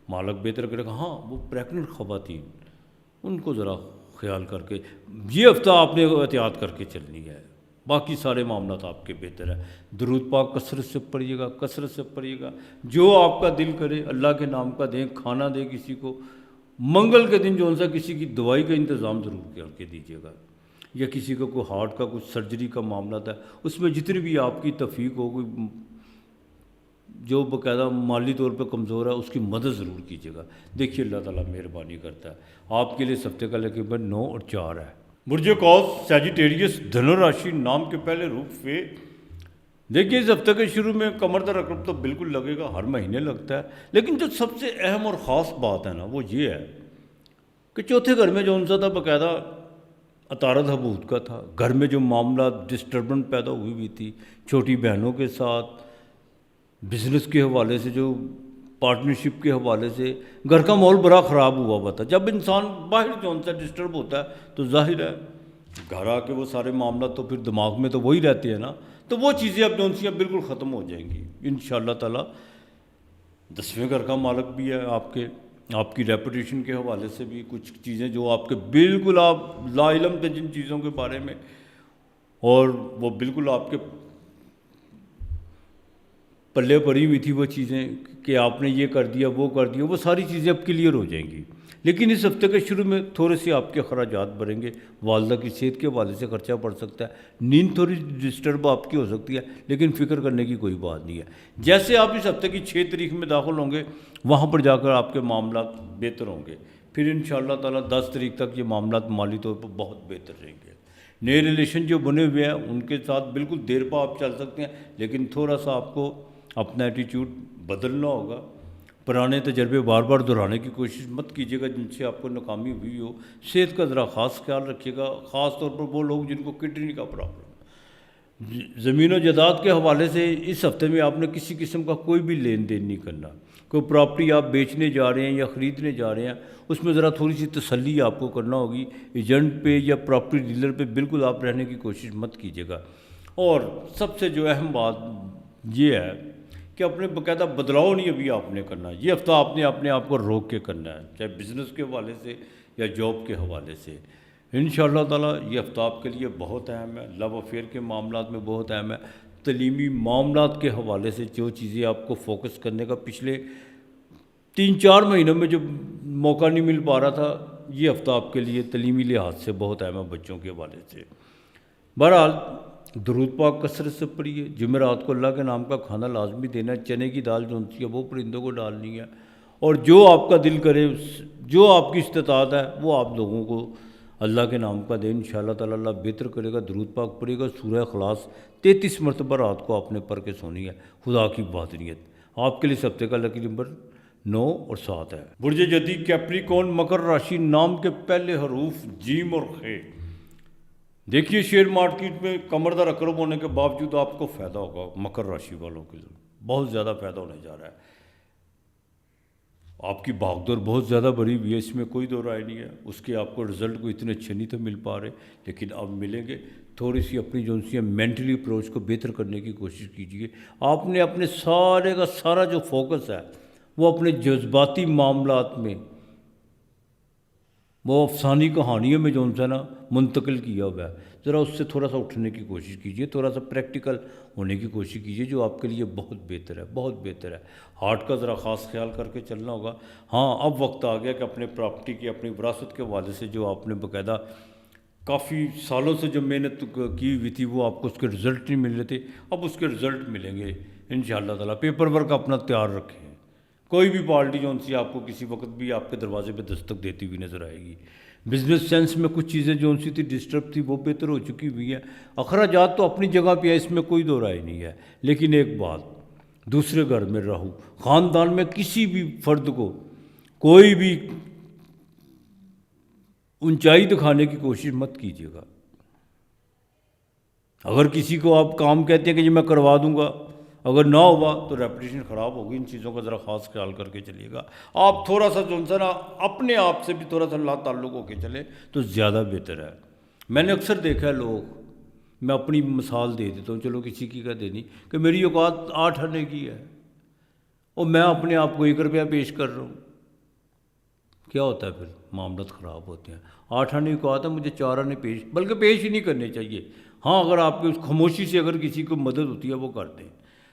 [SPEAKER 1] مالک بہتر کرے گا، ہاں وہ پریگننٹ خواتین، ان کو ذرا خیال کر کے یہ ہفتہ آپ نے احتیاط کر کے چلنی ہے، باقی سارے معاملات آپ کے بہتر ہیں۔ درود پاک کثرت سے پڑھیے گا، کثرت سے پڑھیے گا، جو آپ کا دل کرے اللہ کے نام کا دیں، کھانا دیں کسی کو، منگل کے دن جو سا کسی کی دوائی کا انتظام ضرور کر کے دیجیے گا، یا کسی کا کوئی ہارٹ کا کچھ سرجری کا معاملہ تھا، اس میں جتنی بھی آپ کی توفیق ہو، کوئی جو باقاعدہ مالی طور پہ کمزور ہے اس کی مدد ضرور کیجیے گا۔ دیکھیے اللہ تعالیٰ مہربانی کرتا ہے آپ کے لیے اس ہفتے کا لکی نمبر 9 اور 4 ہے۔ برج قوس سیجیٹیریس، دھنو راشی، نام کے پہلے حروف فے۔ دیکھیے اس ہفتے کے شروع میں کمر در عقرب تو بالکل لگے گا، ہر مہینے لگتا ہے، لیکن جو سب سے اہم اور خاص بات ہے نا وہ یہ ہے کہ چوتھے گھر میں جو ان سا تھا باقاعدہ عطارد حبوت کا تھا، گھر میں جو معاملات ڈسٹربنس پیدا ہوئی ہوئی تھی چھوٹی بہنوں کے ساتھ، بزنس کے حوالے سے، جو پارٹنرشپ کے حوالے سے گھر کا ماحول بڑا خراب ہوا ہوا تھا۔ جب انسان باہر جون سا ڈسٹرب ہوتا ہے تو ظاہر ہے گھر آ کے وہ سارے معاملات تو پھر دماغ میں تو وہی رہتے ہیں نا، تو وہ چیزیں اب جون سی اب بالکل ختم ہو جائیں گی ان شاء اللہ تعالیٰ۔ 10ویں گھر کا مالک بھی ہے آپ کی ریپوٹیشن کے حوالے سے بھی کچھ چیزیں جو آپ کے بالکل آپ لا علم تھے جن چیزوں کے بارے میں، اور وہ بالکل آپ کے پلے پڑی ہوئی تھی وہ چیزیں کہ آپ نے یہ کر دیا وہ کر دیا، وہ ساری چیزیں اب کلیئر ہو جائیں گی۔ لیکن اس ہفتے کے شروع میں تھوڑے سے آپ کے اخراجات بڑھیں گے، والدہ کی صحت کے حوالے سے خرچہ بڑھ سکتا ہے، نیند تھوڑی ڈسٹرب آپ کی ہو سکتی ہے، لیکن فکر کرنے کی کوئی بات نہیں ہے۔ جیسے آپ اس ہفتے کی 6 تاریخ میں داخل ہوں گے وہاں پر جا کر آپ کے معاملات بہتر ہوں گے، پھر انشاءاللہ تعالیٰ 10 تاریخ تک یہ معاملات مالی طور پر بہت بہتر رہیں گے. نئے ریلیشن جو بنے ہوئے ہیں ان کے ساتھ بالکل دیر پا آپ چل سکتے ہیں، لیکن تھوڑا سا آپ کو اپنا ایٹیچیوڈ بدلنا ہوگا. پرانے تجربے بار بار دہرانے کی کوشش مت کیجیے گا جن سے آپ کو ناکامی ہوئی ہو. صحت کا ذرا خاص خیال رکھیے گا، خاص طور پر وہ لوگ جن کو کڈنی کا پرابلم. زمین و جائیداد کے حوالے سے اس ہفتے میں آپ نے کسی قسم کا کوئی بھی لین دین نہیں کرنا. کوئی پراپرٹی آپ بیچنے جا رہے ہیں یا خریدنے جا رہے ہیں، اس میں ذرا تھوڑی سی تسلی آپ کو کرنا ہوگی. ایجنٹ پہ یا پراپرٹی ڈیلر پہ بالکل آپ رہنے کی کوشش مت کیجیے گا. اور سب سے جو اہم بات یہ ہے کہ اپنے باقاعدہ بدلاؤ نہیں ابھی آپ نے کرنا. یہ ہفتہ آپ نے اپنے آپ کو روک کے کرنا ہے، چاہے بزنس کے حوالے سے یا جاب کے حوالے سے. انشاءاللہ تعالیٰ یہ ہفتہ آپ کے لیے بہت اہم ہے. لو افیئر کے معاملات میں بہت اہم ہے. تعلیمی معاملات کے حوالے سے جو چیزیں آپ کو فوکس کرنے کا پچھلے 3-4 مہینوں میں جو موقع نہیں مل پا رہا تھا، یہ ہفتہ آپ کے لیے تعلیمی لحاظ سے بہت اہم ہے بچوں کے حوالے سے. بہرحال درود پاک کثرت سے پڑھیے. جمعرات کو اللہ کے نام کا کھانا لازمی دینا ہے. چنے کی دال جو ہوتی ہے وہ پرندوں کو ڈالنی ہے. اور جو آپ کا دل کرے، جو آپ کی استطاعت ہے وہ آپ لوگوں کو اللہ کے نام کا دیں. انشاءاللہ تعالیٰ اللہ بہتر کرے گا. درود پاک پڑھے گا. سورہ اخلاص 33 مرتبہ رات کو آپ نے پڑھ کے سونی ہے. خدا کی بہادریت آپ کے لیے. اس ہفتے کا لکی نمبر 9 اور 7 ہے. برج جدی کیپریکون مکر راشی، نام کے پہلے حروف جیم اور خے. دیکھیے شیئر مارکیٹ میں کمر دار رقم ہونے کے باوجود آپ کو فائدہ ہوگا. مکر راشی والوں کے لیے بہت زیادہ فائدہ ہونے جا رہا ہے. آپ کی بھاگ دوڑ بہت زیادہ بڑھی ہوئی ہے، اس میں کوئی دو رائے نہیں ہے. اس کے آپ کو رزلٹ کو اتنے اچھے نہیں تو مل پا رہے، لیکن اب ملیں گے. تھوڑی سی اپنی جو سی مینٹلی اپروچ کو بہتر کرنے کی کوشش کیجیے. آپ نے اپنے سارے کا سارا جو فوکس ہے وہ اپنے جذباتی معاملات میں، وہ افسانی کہانیوں میں جو ہے نا منتقل کیا ہوا ہے. ذرا اس سے تھوڑا سا اٹھنے کی کوشش کیجیے، تھوڑا سا پریکٹیکل ہونے کی کوشش کیجیے، جو آپ کے لیے بہت بہتر ہے، بہت بہتر ہے. ہارٹ کا ذرا خاص خیال کر کے چلنا ہوگا. ہاں اب وقت آ گیا کہ اپنے پراپرٹی کی، اپنی وراثت کے حوالے سے جو آپ نے باقاعدہ کافی سالوں سے جو محنت کی ہوئی تھی وہ آپ کو اس کے رزلٹ نہیں مل رہے تھے، اب اس کے رزلٹ ملیں گے انشاءاللہ تعالیٰ. پیپر ورک اپنا تیار رکھیں. کوئی بھی پارٹی جو سی آپ کو کسی وقت بھی آپ کے دروازے پہ دستک دیتی ہوئی نظر آئے گی. بزنس سینس میں کچھ چیزیں جو سی تھی ڈسٹرب تھی وہ بہتر ہو چکی ہوئی ہیں. اخراجات تو اپنی جگہ پہ ہے، اس میں کوئی دو رائے نہیں ہے. لیکن ایک بات، دوسرے گھر میں رہو، خاندان میں کسی بھی فرد کو کوئی بھی اونچائی دکھانے کی کوشش مت کیجیے گا. اگر کسی کو آپ کام کہتے ہیں کہ جی میں کروا دوں گا، اگر نہ ہوا تو ریپوٹیشن خراب ہوگی. ان چیزوں کا ذرا خاص خیال کر کے چلیے گا. آپ تھوڑا سا جو ہے نا اپنے آپ سے بھی تھوڑا سا لا تعلق ہو کے چلیں تو زیادہ بہتر ہے. میں نے اکثر دیکھا ہے لوگ، میں اپنی مثال دے دیتا ہوں، چلو کسی کی کا دینی، کہ میری اوقات 8 آنے کی ہے اور میں اپنے آپ کو 1 روپیہ پیش کر رہا ہوں. کیا ہوتا ہے پھر؟ معاملات خراب ہوتے ہیں. 8 آنے کی اوقات ہے، مجھے 4 آنے پیش، بلکہ پیش ہی نہیں کرنے چاہیے. ہاں اگر آپ کی اس خاموشی سے اگر کسی کو مدد ہوتی ہے وہ کر دیں.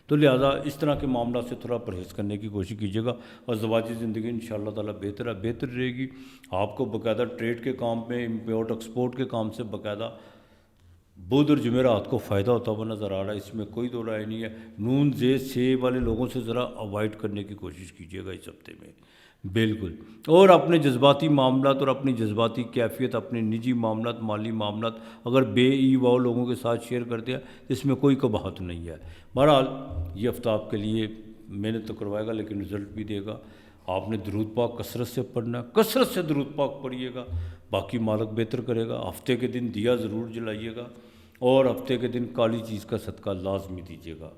[SPEAKER 1] تو لہٰذا اس طرح کے معاملات سے تھوڑا پرہیز کرنے کی کوشش کیجیے گا. اور ازدواجی زندگی انشاءاللہ تعالیٰ بہتر رہے گی. آپ کو باقاعدہ ٹریڈ کے کام میں، امپورٹ ایکسپورٹ کے کام سے باقاعدہ بدھ اور جمعرات کو فائدہ ہوتا ہوا نظر آ رہا ہے، اس میں کوئی دو رائے نہیں ہے. نون زید سے والے لوگوں سے ذرا اوائڈ کرنے کی کوشش کیجیے گا اس ہفتے میں بالکل. اور اپنے جذباتی معاملات اور اپنی جذباتی کیفیت، اپنے نجی معاملات، مالی معاملات اگر بے ایواؤ لوگوں کے ساتھ شیئر کرتے ہیں اس میں کوئی قباحت نہیں ہے. بہرحال یہ ہفتہ آپ کے لیے محنت تو کروائے گا لیکن رزلٹ بھی دے گا. آپ نے درود پاک کثرت سے پڑھنا ہے، کثرت سے درود پاک پڑھیے گا، باقی مالک بہتر کرے گا. ہفتے کے دن دیا ضرور جلائیے گا اور ہفتے کے دن کالی چیز کا صدقہ لازمی دیجیے گا.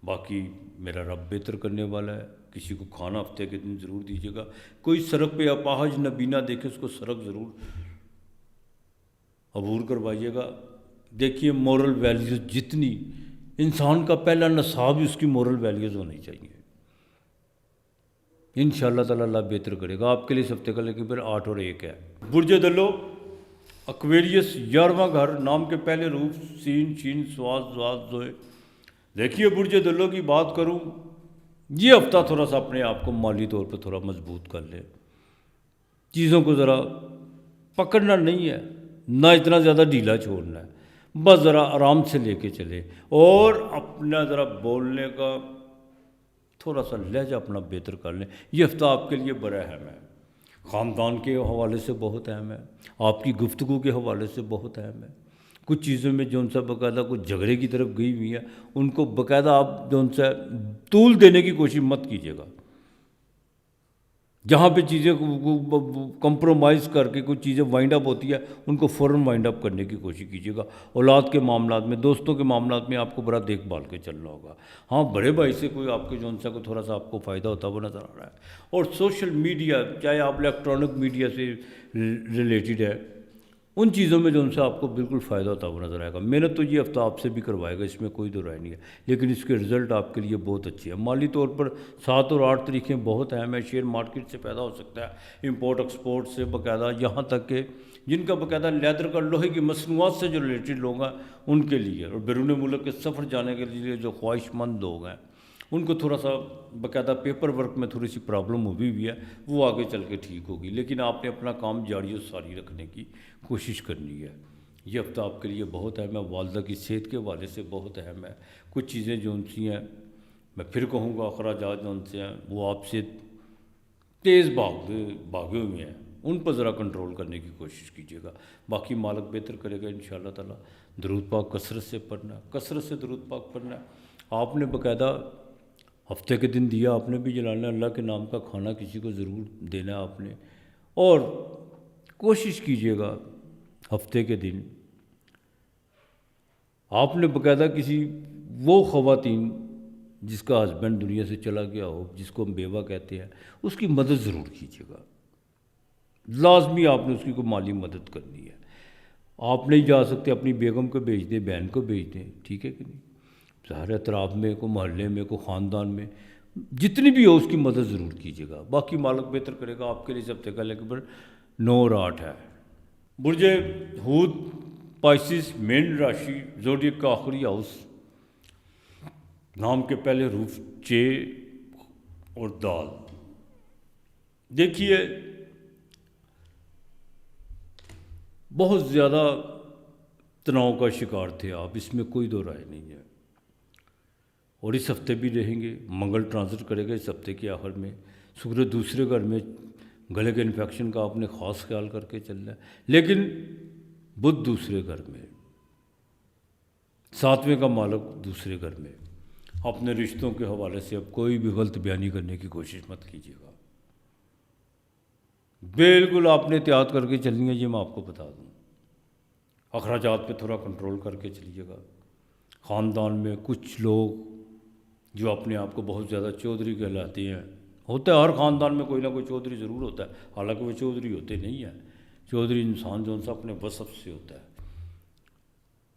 [SPEAKER 1] باقی میرا رب بہتر کرنے والا ہے. کسی کو کھانا ہفتے کے دن ضرور دیجیے گا. کوئی سڑک پہ اپاہج نبینا دیکھے اس کو سڑک ضرور عبور کروائیے گا. دیکھیے مورل ویلیوز جتنی، انسان کا پہلا نصاب ہی اس کی مورل ویلیوز ہونی چاہیے. انشاءاللہ تعالیٰ اللہ بہتر کرے گا. آپ کے لیے اس ہفتے کا لیکن پھر 8 اور 1 ہے. برج دلو ایکویریس 11واں گھر، نام کے پہلے حروف سین شین سواز زواز زوئے. دیکھیے برج دلو کی بات کروں، یہ ہفتہ تھوڑا سا اپنے آپ کو مالی طور پہ تھوڑا مضبوط کر لے. چیزوں کو ذرا پکڑنا نہیں ہے، نہ اتنا زیادہ ڈھیلا چھوڑنا ہے، بس ذرا آرام سے لے کے چلے. اور اپنا ذرا بولنے کا تھوڑا سا لہجہ اپنا بہتر کر لیں. یہ ہفتہ آپ کے لیے بڑا اہم ہے. خاندان کے حوالے سے بہت اہم ہے، آپ کی گفتگو کے حوالے سے بہت اہم ہے۔ کچھ چیزوں میں جو ان سے باقاعدہ کچھ جھگڑے کی طرف گئی ہوئی ہے، ان کو باقاعدہ آپ جو ان سے طول دینے کی کوشش مت کیجیے گا۔ جہاں پہ چیزیں کمپرومائز کر کے کچھ چیزیں وائنڈ اپ ہوتی ہے، ان کو فوراً وائنڈ اپ کرنے کی کوشش کیجیے گا۔ اولاد کے معاملات میں، دوستوں کے معاملات میں آپ کو بڑا دیکھ بھال کے چلنا ہوگا۔ ہاں، بڑے بھائی سے کوئی آپ کے جو ان سے کو تھوڑا سا آپ کو فائدہ ہوتا ہوا نظر آ رہا ہے۔ اور سوشل میڈیا، چاہے آپ الیکٹرانک میڈیا سے ریلیٹڈ ہے، ان چیزوں میں جو ان سے آپ کو بالکل فائدہ ہوتا ہوا نظر آئے گا۔ محنت تو یہ ہفتہ آپ سے بھی کروائے گا، اس میں کوئی دو رائے نہیں ہے، لیکن اس کے رزلٹ آپ کے لیے بہت اچھے ہیں۔ مالی طور پر 7 اور 8 طریقے بہت اہم ہیں۔ شیئر مارکیٹ سے پیدا ہو سکتا ہے، امپورٹ ایکسپورٹ سے باقاعدہ، یہاں تک کہ جن کا باقاعدہ لیدر کا، لوہے کی مصنوعات سے جو ریلیٹڈ لوگ ہیں ان کے لیے، اور بیرون ملک کے سفر جانے کے لیے جو خواہش مند لوگ ہیں، ان کو تھوڑا سا باقاعدہ پیپر ورک میں تھوڑی سی پرابلم ہوئی ہے، وہ آگے چل کے ٹھیک ہوگی، لیکن آپ نے اپنا کام جاری و ساری رکھنے کی کوشش کرنی ہے۔ یہ ہفتہ آپ کے لیے بہت اہم ہے، والدہ کی صحت کے حوالے سے بہت اہم ہے۔ کچھ چیزیں جو ان سی ہیں، میں پھر کہوں گا، اخراجات جو ان سے ہیں وہ آپ سے تیز بھاگے ہوئے ہیں، ان پر ذرا کنٹرول کرنے کی کوشش کیجیے گا۔ باقی مالک بہتر کرے گا انشاءاللہ تعالیٰ۔ درود پاک کثرت سے پڑھنا، کثرت سے درود پاک پڑھنا۔ آپ نے باقاعدہ ہفتے کے دن دیا، آپ نے بھی جلانا، اللہ کے نام کا کھانا کسی کو ضرور دینا ہے آپ نے، اور کوشش کیجیے گا ہفتے کے دن آپ نے باقاعدہ کسی وہ خواتین جس کا ہسبینڈ دنیا سے چلا گیا ہو، جس کو ہم بیوہ کہتے ہیں، اس کی مدد ضرور کیجیے گا۔ لازمی آپ نے اس کی کوئی مالی مدد کرنی ہے۔ آپ نہیں جا سکتے، اپنی بیگم کو بھیج دیں، بہن کو بھیج دیں، ٹھیک ہے کہ نہیں؟ ظاہر اطراف میں، کو محلے میں، کو خاندان میں، جتنی بھی ہو اس کی مدد ضرور کیجیے گا۔ باقی مالک بہتر کرے گا آپ کے لیے۔ سب سے پہلے نمبر 9 اور 8 ہے۔ برج حوت پائسس، مین راشی، زوڈیک کا آخری ہاؤس، نام کے پہلے حروف چے اور دال۔ دیکھیے، بہت زیادہ تناؤ کا شکار تھے آپ، اس میں کوئی دو رائے نہیں ہے، اور اس ہفتے بھی رہیں گے۔ منگل ٹرانزٹ کرے گا اس ہفتے کے آخر میں۔ سورج دوسرے گھر میں، گلے کے انفیکشن کا آپ نے خاص خیال کر کے چلنا ہے، لیکن بدھ دوسرے گھر میں، 7ویں کا مالک دوسرے گھر میں۔ اپنے رشتوں کے حوالے سے اب کوئی بھی غلط بیانی کرنے کی کوشش مت کیجیے گا، بالکل آپ نے احتیاط کر کے چلنی ہے، یہ میں آپ کو بتا دوں۔ اخراجات پہ تھوڑا کنٹرول کر کے چلیے گا۔ خاندان میں کچھ لوگ جو اپنے آپ کو بہت زیادہ چودھری کہلاتے ہیں، ہوتا ہے ہر خاندان میں کوئی نہ کوئی چودھری ضرور ہوتا ہے، حالانکہ وہ چودھری ہوتے نہیں ہیں۔ چودھری انسان جو ان سے اپنے وصف سے ہوتا ہے،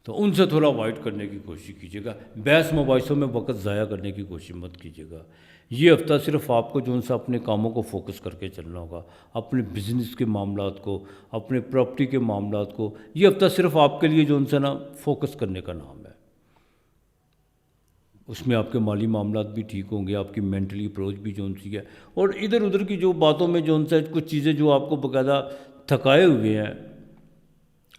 [SPEAKER 1] تو ان سے تھوڑا اوائڈ کرنے کی کوشش کیجیے گا۔ بحث مباحثوں میں وقت ضائع کرنے کی کوشش مت کیجیے گا۔ یہ ہفتہ صرف آپ کو جو ان سے اپنے کاموں کو فوکس کر کے چلنا ہوگا، اپنے بزنس کے معاملات کو، اپنے پراپرٹی کے معاملات کو۔ یہ ہفتہ صرف آپ کے لیے جو ان سے نا فوکس کرنے کا نام ہے۔ اس میں آپ کے مالی معاملات بھی ٹھیک ہوں گے، آپ کی مینٹلی اپروچ بھی جو ان سی ہے، اور ادھر ادھر کی جو باتوں میں جو ان سے کچھ چیزیں جو آپ کو باقاعدہ تھکائے ہوئے ہیں،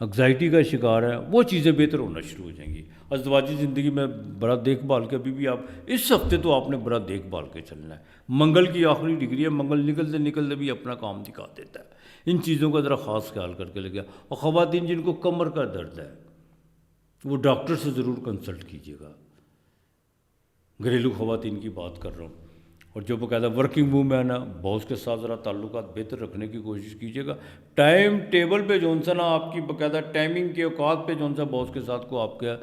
[SPEAKER 1] انگزائٹی کا شکار ہے، وہ چیزیں بہتر ہونا شروع ہو جائیں گی۔ ازدواجی زندگی میں بڑا دیکھ بھال کے، ابھی بھی آپ اس ہفتے تو آپ نے بڑا دیکھ بھال کے چلنا ہے۔ منگل کی آخری ڈگری ہے، منگل نکلتے نکلتے بھی اپنا کام دکھا دیتا ہے۔ ان چیزوں کا ذرا خاص خیال کر کے لگے۔ اور خواتین جن کو کمر کا درد ہے، وہ ڈاکٹر سے ضرور کنسلٹ کیجیے گا۔ گھریلو خواتین کی بات کر رہا ہوں۔ اور جو باقاعدہ ورکنگ وومین ہے، باس کے ساتھ ذرا تعلقات بہتر رکھنے کی کوشش کیجیے گا۔ ٹائم ٹیبل پہ جو نا آپ کی باقاعدہ ٹائمنگ کے اوقات پہ جو باس کے ساتھ کو آپ کا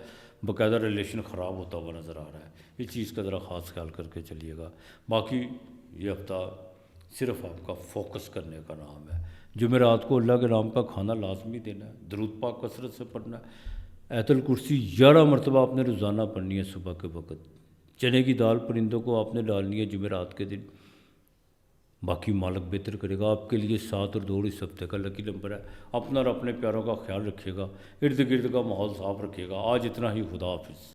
[SPEAKER 1] باقاعدہ ریلیشن خراب ہوتا ہوا نظر آ رہا ہے، اس چیز کا ذرا خاص خیال کر کے چلیے گا۔ باقی یہ ہفتہ صرف آپ کا فوکس کرنے کا نام ہے۔ جمعرات کو اللہ کے نام کا کھانا لازمی دینا ہے، درود پاک کثرت سے پڑھنا ہے۔ آیت الکرسی 11 مرتبہ آپ نے روزانہ پڑھنی ہے صبح کے وقت۔ چنے کی دال پرندوں کو آپ نے ڈالنی ہے جمعرات کے دن۔ باقی مالک بہتر کرے گا آپ کے لیے۔ 7 اور 2 اس ہفتے کا لکی نمبر ہے۔ اپنا اور اپنے پیاروں کا خیال رکھیے گا، ارد گرد کا ماحول صاف رکھیے گا۔ آج اتنا ہی، خدا حافظ۔